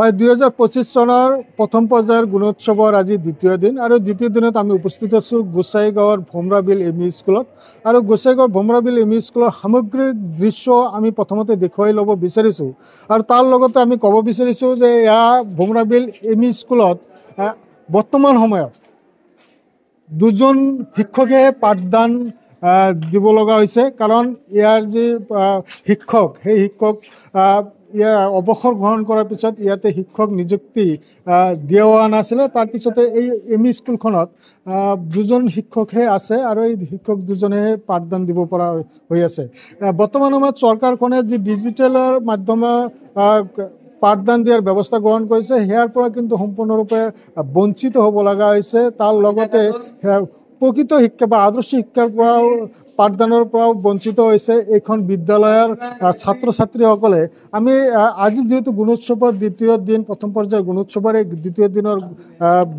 হয় 2025 চনৰ প্ৰথম পৰ্যায়ৰ গুণোৎসৱৰ আজি দ্বিতীয় দিন আৰু দ্বিতীয় দিনত আমি উপস্থিত আছোঁ গোসাইগাঁৱৰ ভোমৰাবিল এম ই স্কুলত আৰু গোসাইগাঁৱৰ ভোমৰাবিল এম ই স্কুলৰ সামগ্ৰিক দৃশ্য আমি প্ৰথমতে দেখুৱাই ল'ব বিচাৰিছোঁ আৰু তাৰ লগতে আমি ক'ব বিচাৰিছোঁ যে এয়া ভোমৰাবিল এম ই স্কুলত বৰ্তমান সময়ত দুজন শিক্ষকে পাঠদান দিব লগা হৈছে কাৰণ ইয়াৰ যি শিক্ষক সেই শিক্ষক ইয়াৰ অৱসৰ গ্ৰহণ কৰাৰ পিছত ইয়াতে শিক্ষক নিযুক্তি দিয়া হোৱা নাছিলে তাৰপিছতে এই এম ই স্কুলখনত দুজন শিক্ষকহে আছে আৰু এই শিক্ষক দুজনেহে পাঠদান দিব পৰা হৈ আছে বৰ্তমান সময়ত চৰকাৰখনে যি ডিজিটেলৰ মাধ্যমে পাঠদান দিয়াৰ ব্যৱস্থা গ্ৰহণ কৰিছে ইয়াৰ পৰা কিন্তু সম্পূৰ্ণৰূপে বঞ্চিত হ'ব লগা হৈছে তাৰ লগতে প্ৰকৃত শিক্ষা বা আদৰ্শ শিক্ষাৰ পৰাও পাঠদানৰ পৰাও বঞ্চিত হৈছে এইখন বিদ্যালয়ৰ ছাত্ৰ ছাত্ৰীসকলে আমি আজি যেহেতু গুণোৎসৱৰ দ্বিতীয় দিন প্ৰথম পৰ্যায়ৰ গুণোৎসৱৰ এই দ্বিতীয় দিনৰ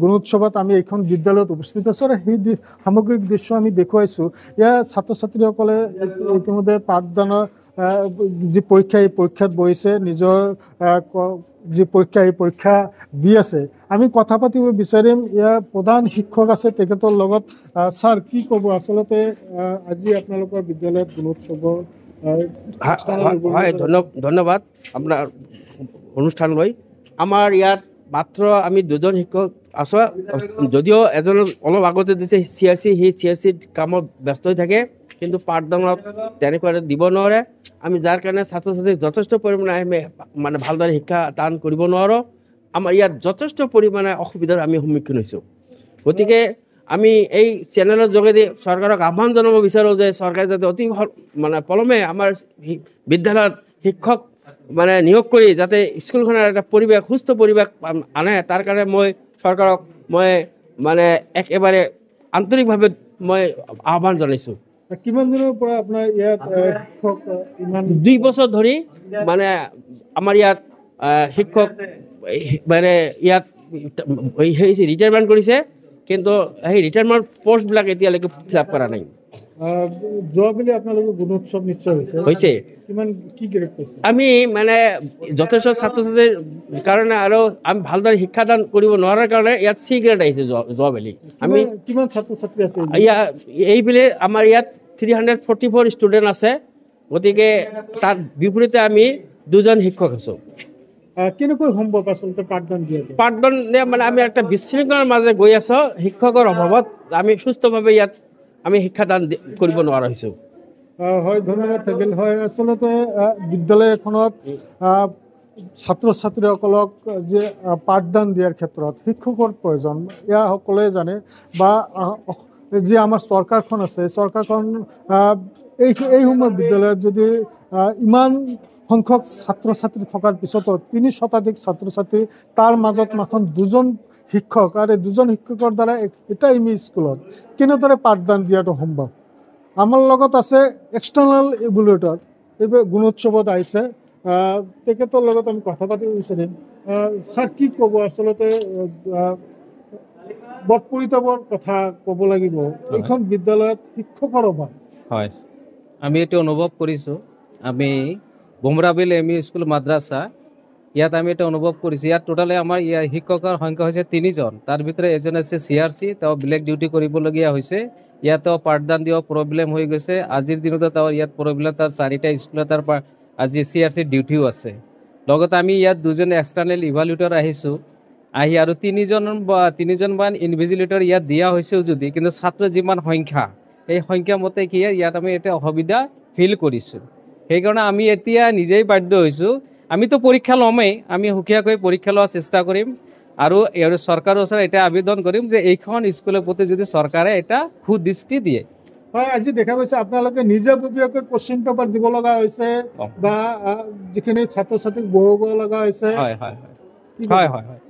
গুণোৎসৱত আমি এইখন বিদ্যালয়ত উপস্থিত আছোঁ আৰু সেই সামগ্ৰিক দৃশ্য আমি দেখুৱাইছোঁ ইয়াৰ ছাত্ৰ ছাত্ৰীসকলে ইতিমধ্যে পাঠদানৰ যি পৰীক্ষা এই পৰীক্ষাত বহিছে নিজৰ যি পৰীক্ষা এই পৰীক্ষা দি আছে আমি কথা পাতিব বিচাৰিম ইয়াৰ প্ৰধান শিক্ষক আছে তেখেতৰ লগত ছাৰ কি ক'ব আচলতে আজি আপোনালোকৰ বিদ্যালয়ত গুণোৎসৱৰ হয় ধন্যবাদ আপোনাৰ অনুষ্ঠানলৈ আমাৰ ইয়াত মাত্ৰ আমি দুজন শিক্ষক আছোঁ যদিও এজন অলপ আগতে দিছে CRC সেই CRC কামত ব্যস্ত হৈ থাকে কিন্তু পাঠদানত তেনেকুৱা দিব নোৱাৰে আমি যাৰ কাৰণে ছাত্ৰ ছাত্ৰীক যথেষ্ট পৰিমাণে আমি মানে ভালদৰে শিক্ষা দান কৰিব নোৱাৰোঁ আমাৰ ইয়াত যথেষ্ট পৰিমাণে অসুবিধাৰ আমি সন্মুখীন হৈছোঁ গতিকে আমি এই চেনেলৰ যোগেদি চৰকাৰক আহ্বান জনাব বিচাৰোঁ যে চৰকাৰে যাতে অতি মানে পলমে আমাৰ বিদ্যালয়ত শিক্ষক মানে নিয়োগ কৰি যাতে স্কুলখনৰ এটা পৰিৱেশ সুস্থ পৰিৱেশ আনে তাৰ কাৰণে মই চৰকাৰক মই মানে একেবাৰে আন্তৰিকভাৱে মই আহ্বান জনাইছোঁ কিমান দিনৰ পৰা আপোনাৰ ইয়াত শিক্ষক ইমান 2 বছৰ ধৰি মানে আমাৰ ইয়াত শিক্ষক মানে ইয়াত ৰিটায়াৰমেণ্ট কৰিছে কিন্তু সেই ৰিটায়াৰমেণ্ট পষ্টবিলাক এতিয়ালৈকে ফিল আপ কৰা নাই যোৱাবেলি আপোনালোকৰ গুণোৎসৱ নিশ্চয় হৈছে কিমান কি গ্ৰেড পাইছে আমি মানে যথেষ্ট ছাত্ৰ ছাত্ৰীৰ কাৰণে আৰু আমি ভালদৰে শিক্ষাদান কৰিব নোৱাৰাৰ কাৰণে ইয়াত C গ্ৰেড আহিছে যোৱাবেলি আমি কিমান ছাত্ৰ ছাত্ৰী আছে এইবেলি আমাৰ ইয়াত 344 ষ্টুডেণ্ট আছে গতিকে তাৰ বিপৰীতে আমি দুজন শিক্ষক আছোঁ কেনেকৈ সম্ভৱ আচলতে পাঠদান মানে আমি একটা বিশৃংখলাৰ মাজে গৈ আছোঁ শিক্ষকৰ অভাৱত আমি সুস্থভাৱে ইয়াত আমি শিক্ষাদান কৰিব নোৱাৰা হৈছোঁ হয় ধন্যবাদ থাকিল হয় আচলতে বিদ্যালয় এখনত ছাত্ৰ ছাত্ৰীসকলক যে পাঠদান দিয়াৰ ক্ষেত্ৰত শিক্ষকৰ প্ৰয়োজন এয়া সকলোৱে জানে বা যি আমাৰ চৰকাৰখন আছে চৰকাৰখন এই সময় বিদ্যালয়ত যদি ইমান সংখ্যক ছাত্ৰ ছাত্ৰী থকাৰ পিছতো 3 শতাধিক ছাত্ৰ ছাত্ৰী তাৰ মাজত মাত্ৰ দুজন শিক্ষক আৰু দুজন শিক্ষকৰ দ্বাৰা এটা এম ই স্কুলত কেনেদৰে পাঠদান দিয়াটো সম্ভৱ আমাৰ লগত আছে এক্সটাৰ্নেল ইভ্যালুৱেটৰ এইবাৰ গুণোৎসৱত আহিছে তেখেতৰ লগত আমি কথা পাতিব বিচাৰিম ছাৰ কি ক'ব আচলতে বটপৰিতাপৰ কথা ক'ব লাগিব এইখন বিদ্যালয়ত শিক্ষকৰ অভাৱ হয় আমি এইটো অনুভৱ কৰিছোঁ আমি ভোমৰাবিল এম ই স্কুল মাদ্ৰাছা ইয়াত আমি এটা অনুভৱ কৰিছোঁ ইয়াত টোটালি আমাৰ শিক্ষকৰ সংখ্যা হৈছে 3 জন তাৰ ভিতৰত এজন আছে CRC তেওঁ ব্লেক ডিউটি কৰিবলগীয়া হৈছে ইয়াতো পাঠদান দিয়া প্ৰব্লেম হৈ গৈছে আজিৰ দিনতো তাৰ ইয়াত প্ৰব্লেম তাৰ 4টা স্কুলত তাৰ আজি CRC ডিউটিও আছে লগতে আমি ইয়াত দুজন এক্সটাৰ্নেল ইভালুৱেটৰ আহিছোঁ আহি আৰু 3জন মান ইনভিজিলেটৰ ইয়াত দিয়া হৈছেও যদি কিন্তু ছাত্ৰ যিমান সংখ্যা এই সংখ্যা মতে কি ইয়াত আমি এটা অসুবিধা ফিল কৰিছোঁ সেইকাৰণে আমি এতিয়া নিজেই বাধ্য হৈছোঁ আমিতো পৰীক্ষা ল'মেই আমি সুকীয়াকৈ পৰীক্ষা লোৱাৰ চেষ্টা কৰিম আৰু চৰকাৰৰ ওচৰত এটা আবেদন কৰিম যে এইখন স্কুলৰ প্ৰতি যদি চৰকাৰে এটা সুদৃষ্টি দিয়ে হয় আজি দেখা গৈছে আপোনালোকে নিজাববীয়াকৈ কোশ্চিন পেপাৰ দিব লগা হৈছে বা যিখিনি ছাত্ৰ ছাত্ৰীক বহুৱাব লগা হৈছে হয় হয় হয় হয় হয়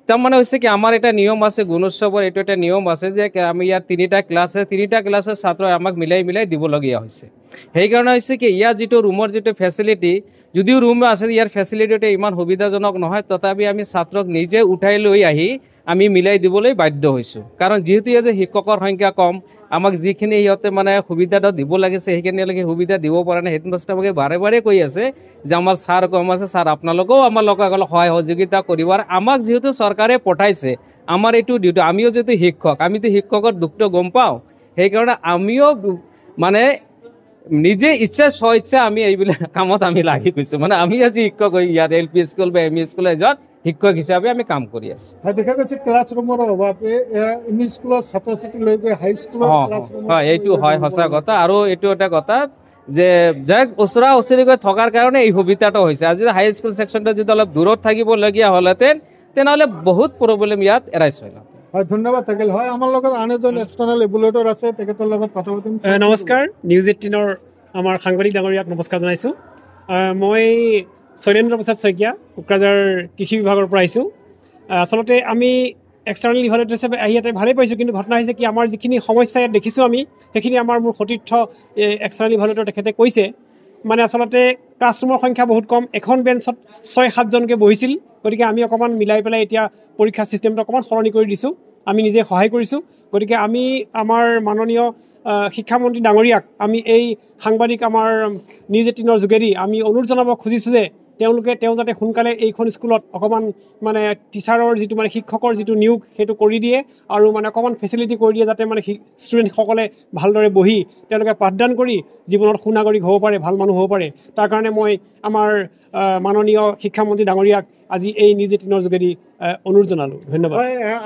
তাৰমানে হৈছে কি আমাৰ এটা নিয়ম আছে গুণোৎসৱৰ এইটো এটা নিয়ম আছে যে আমি ইয়াত 3টা ক্লাছ আছে 3টা ক্লাছৰ ছাত্ৰ আমাক মিলাই দিবলগীয়া হৈছে সেইকাৰণে হৈছে কি ইয়াৰ যিটো ৰুমৰ যিটো ফেচিলিটি যদিও ৰুম আছে ইয়াৰ ফেচিলিটিটো ইমান সুবিধাজনক নহয় তথাপি আমি ছাত্ৰক নিজে উঠাই লৈ আহি আমি মিলাই দিবলৈ বাধ্য হৈছোঁ কাৰণ যিহেতু ইয়াত শিক্ষকৰ সংখ্যা কম আমাক যিখিনি সিহঁতে মানে সুবিধাটো দিব লাগিছে সেইখিনিলৈকে সুবিধা দিব পৰা নাই হেডমাষ্টাৰ আমাকে বাৰে বাৰে কৈ আছে যে আমাৰ ছাৰ কম আছে ছাৰ আপোনালোকেও আমাৰ লগত অলপ সহায় সহযোগিতা কৰিব আৰু আমাক যিহেতু চৰকাৰে পঠাইছে আমাৰ এইটো ডিউটি আমিও যিহেতু শিক্ষক আমিতো শিক্ষকৰ দুখটো গম পাওঁ সেইকাৰণে আমিও মানে নিজে ইচ্ছা স্বইচ্ছা আমি এইবিলাক কামত আমি লাগি গৈছোঁ মানে আমি আজি শিক্ষক হৈ ইয়াত LP স্কুল বা ME স্কুল এজন শিক্ষক হিচাপে আমি কাম কৰি আছোঁ দেখা গৈছে ক্লাছৰুমৰ অভাৱে ME স্কুলৰ ছাত্ৰ ছাত্ৰীলৈকে হাই স্কুলৰ হয় এইটো হয় সঁচা কথা আৰু এইটো এটা কথা যে যাক ওচৰা ওচৰিকৈ থকাৰ কাৰণে এই সুবিধাটো হৈছে আজি হাই স্কুল ছেকশ্যনটো যদি অলপ দূৰত থাকিবলগীয়া হ'লহেঁতেন তেনেহ'লে বহুত প্ৰব্লেম ইয়াত এৰাইজ হয় হয় ধন্যবাদ থাকিল হয় আমাৰ লগত আন এজন এক্সটাৰ্নেল ইভ্যালুৱেটৰ আছে তেখেতৰ লগত কথা পাতিম নমস্কাৰ নিউজ 18ৰ আমাৰ সাংবাদিক ডাঙৰীয়াক নমস্কাৰ জনাইছোঁ মই শৈলেন্দ্ৰ প্ৰসাদ শইকীয়া কোকৰাঝাৰ কৃষি বিভাগৰ পৰা আহিছোঁ আচলতে আমি এক্সটাৰ্নেল ইভ্যালুৱেটৰ হিচাপে আহি ইয়াতে ভালেই পাইছোঁ কিন্তু ঘটনা হৈছে কি আমাৰ যিখিনি সমস্যা ইয়াত দেখিছোঁ আমি সেইখিনি আমাৰ মোৰ সতীৰ্থ এক্সটাৰ্নেল ইভ্যালুৱেটৰ তেখেতে কৈছে মানে আচলতে ক্লাছৰুমৰ সংখ্যা বহুত কম এখন বেঞ্চত 6-7জনকৈ বহিছিল গতিকে আমি অকণমান মিলাই পেলাই এতিয়া পৰীক্ষা ছিষ্টেমটো অকণমান সলনি কৰি দিছোঁ আমি নিজে সহায় কৰিছোঁ গতিকে আমি আমাৰ মাননীয় শিক্ষামন্ত্ৰী ডাঙৰীয়াক আমি এই সাংবাদিক আমাৰ নিউজ 18ৰ যোগেদি আমি অনুৰোধ জনাব খুজিছোঁ যে তেওঁ যাতে সোনকালে এইখন স্কুলত অকণমান মানে টিচাৰৰ যিটো মানে শিক্ষকৰ যিটো নিয়োগ সেইটো কৰি দিয়ে আৰু মানে অকণমান ফেচিলিটি কৰি দিয়ে যাতে মানে ষ্টুডেণ্টসকলে ভালদৰে বহি তেওঁলোকে পাঠদান কৰি জীৱনত সুনাগৰিক হ'ব পাৰে ভাল মানুহ হ'ব পাৰে তাৰ কাৰণে মই আমাৰ মাননীয় শিক্ষামন্ত্ৰী ডাঙৰীয়াক আজি এই নিউজ 18ৰ যোগেদি অনুৰোধ জনালোঁ ধন্যবাদ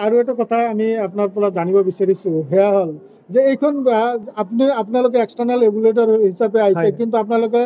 আৰু এটা কথা আমি আপোনাৰ পৰা জানিব বিচাৰিছোঁ সেয়া হ'ল যে এইখন আপোনালোকে এক্সটাৰ্নেল ইভ্যালুৱেটৰ হিচাপে আহিছে কিন্তু আপোনালোকে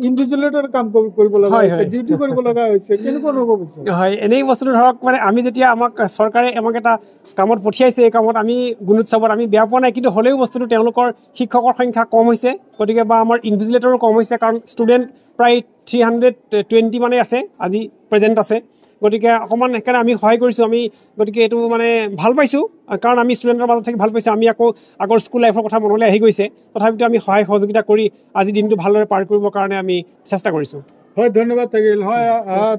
ইনভিজিলেটৰ কাম কৰিব লগা হৈছে ডিউটি কৰিব লগা হৈছে কেনেকুৱা অনুভৱ হৈছে হয় এনেই বস্তুটো ধৰক মানে আমি যেতিয়া আমাক চৰকাৰে আমাক এটা কামত পঠিয়াইছে এই কামত আমি গুণোৎসৱত আমি বেয়া পোৱা নাই কিন্তু হ'লেও বস্তুটো তেওঁলোকৰ শিক্ষকৰ সংখ্যা কম হৈছে গতিকে বা আমাৰ ইনভিজিলেটৰো কম হৈছে কাৰণ ষ্টুডেণ্ট প্ৰায় 320 মানে আছে আজি প্ৰেজেণ্ট আছে গতিকে অকণমান সেইকাৰণে আমি সহায় কৰিছোঁ আমি গতিকে এইটো মানে ভাল পাইছোঁ কাৰণ আমি ষ্টুডেণ্টৰ মাজত থাকি ভাল পাইছোঁ আমি আকৌ আগৰ স্কুল লাইফৰ কথা মনলৈ আহি গৈছে তথাপিতো আমি সহায় সহযোগিতা কৰি আজি দিনটো ভালদৰে পাৰ কৰিবৰ কাৰণে আমি চেষ্টা কৰিছোঁ হয় ধন্যবাদ থাকিল হয়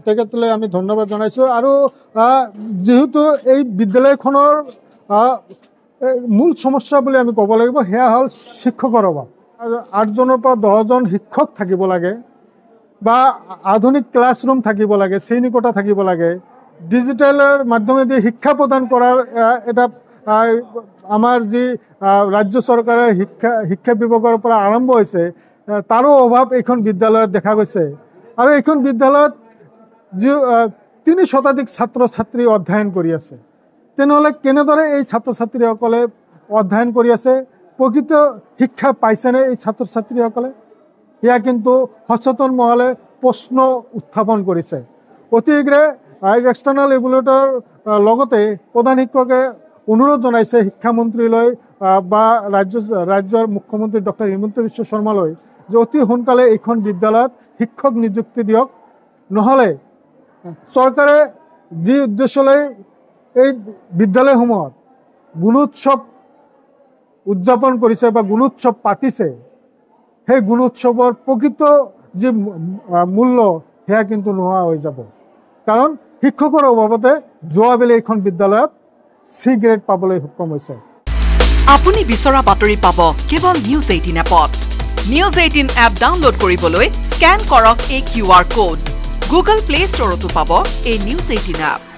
তেখেতলৈ আমি ধন্যবাদ জনাইছোঁ আৰু যেহেতু এই বিদ্যালয়খনৰ মূল সমস্যা বুলি আমি ক'ব লাগিব সেয়া হ'ল শিক্ষকৰ অভাৱ 8জনৰ পৰা 10জন শিক্ষক থাকিব লাগে বা আধুনিক ক্লাছৰুম থাকিব লাগে শ্ৰেণীকোঠা থাকিব লাগে ডিজিটেলৰ মাধ্যমেদি শিক্ষা প্ৰদান কৰাৰ এটা আমাৰ যি ৰাজ্য চৰকাৰে শিক্ষা বিভাগৰ পৰা আৰম্ভ হৈছে তাৰো অভাৱ এইখন বিদ্যালয়ত দেখা গৈছে আৰু এইখন বিদ্যালয়ত যি 3 শতাধিক ছাত্ৰ ছাত্ৰী অধ্যয়ন কৰি আছে তেনেহ'লে কেনেদৰে এই ছাত্ৰ ছাত্ৰীসকলে অধ্যয়ন কৰি আছে প্ৰকৃত শিক্ষা পাইছেনে এই ছাত্ৰ ছাত্ৰীসকলে এয়া কিন্তু সচেতন মহলে প্ৰশ্ন উত্থাপন কৰিছে অতি শীঘ্ৰে এক্সটাৰ্নেল ইভ্যালুৱেটৰ লগতে প্ৰধান শিক্ষকে অনুৰোধ জনাইছে শিক্ষামন্ত্ৰীলৈ বা ৰাজ্যৰ মুখ্যমন্ত্ৰী ডক্টৰ হিমন্ত বিশ্ব শৰ্মালৈ যে অতি সোনকালে এইখন বিদ্যালয়ত শিক্ষক নিযুক্তি দিয়ক নহ'লে চৰকাৰে যি উদ্দেশ্যলৈ এই বিদ্যালয়সমূহত গুণোৎসৱ উদযাপন কৰিছে বা গুণোৎসৱ পাতিছে সেই গুণোৎসৱৰ প্ৰকৃত যি মূল্য সেয়া কিন্তু নোহোৱা হৈ যাব কাৰণ শিক্ষকৰ অভাৱতে যোৱাবেলি এইখন বিদ্যালয়ত C গ্ৰেড পাবলৈ সক্ষম হৈছে আপুনি বিচৰা বাতৰি পাব কেৱল নিউজ 18 এপত নিউজ 18 এপ ডাউনলোড কৰিবলৈ স্ক্যান কৰক এই QR কোড গুগল প্লে ষ্টৰতো পাব এই নিউজ 18 এপ